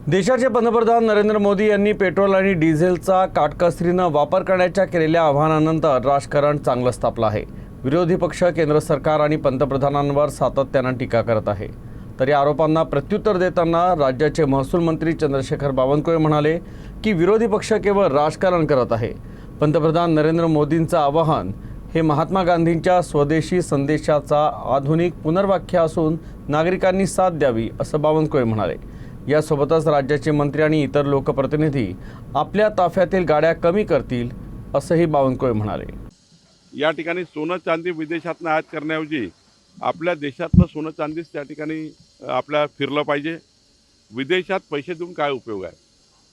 देशाचे पंतप्रधान नरेंद्र मोदी यांनी पेट्रोल आणि डिझेलचा काटकसरीनं वापर करण्याच्या केलेल्या आवाहनानंतर राजकारण चांगलंच तापलं आहे। विरोधी पक्ष केंद्र सरकार आणि पंतप्रधानांवर सातत्यानं टीका करत आहे। तर या आरोपांना प्रत्युत्तर देताना राज्याचे महसूल मंत्री चंद्रशेखर बावनकुळे म्हणाले की विरोधी पक्ष केवळ राजकारण करत आहे। पंतप्रधान नरेंद्र मोदींचं आवाहन हे महात्मा गांधींच्या स्वदेशी संदेशाचा आधुनिक पुनर्व्याख्या असून नागरिकांनी साथ द्यावी असं बावनकुळे म्हणाले। यासोबतच राज्याचे मंत्री आणि इतर लोकप्रतिनिधी आपल्या ताफ्यातील गाड्या कमी करतील असंही बावनकुळे म्हणाले। या ठिकाणी सोनं चांदी विदेशातून आयात करण्याऐवजी आपल्या देशातलं सोनं चांदीच त्या ठिकाणी आपल्या फिरलं पाहिजे। विदेशात पैसे देऊन काय उपयोग आहे?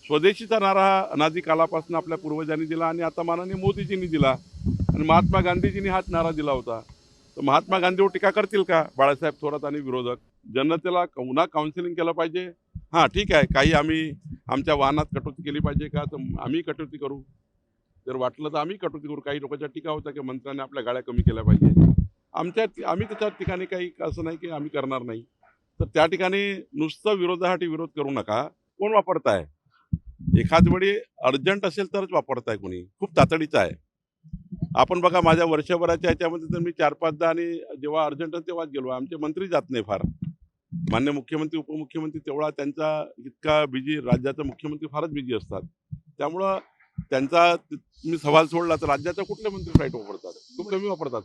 स्वदेशीचा नारा हा अनादी कालापासून आपल्या पूर्वजांनी दिला आणि आता माननीय मोदीजींनी दिला आणि महात्मा गांधीजींनी हाच नारा दिला होता। तर महात्मा गांधीवर टीका करतील का बाळासाहेब थोरात आणि विरोधक? जनतेला पुन्हा काउन्सिलिंग केलं पाहिजे। हां ठीक आहे, काही आम्ही आमच्या वाहनात कटोती केली पाहिजे का, तर आम्ही कटोती करू, जर वाटलं तर आम्ही कटोती करू। काही लोकांच्या टीका होता की मंत्र्यांनी आपल्या गाड्या कमी केल्या पाहिजे। आम्ही त्याच्या ठिकाणी काही असं नाही की आम्ही करणार नाही। तर त्या ठिकाणी नुसतं विरोधासाठी विरोध करू नका। कोण वापरताय? एखाद वेळी अर्जंट असेल तरच वापरताय, कोणी खूप तातडीचं आहे। आपण बघा, माझ्या वर्षभराच्या ह्याच्यामध्ये तर मी 4-5दा आणि जेव्हा अर्जंट तेव्हाच गेलो। आमचे मंत्री जात नाही फार, मान्य मुख्यमंत्री उपमुख्यमंत्री तेवढा त्यांचा इतका बिझी, राज्याचा मुख्यमंत्री फारच बिझी असतात। त्यामुळं त्यांचा मी सवाल सोडला तर राज्याचा कुठले मंत्री फ्लाईट वापरतात? खूप कमी वापरतात।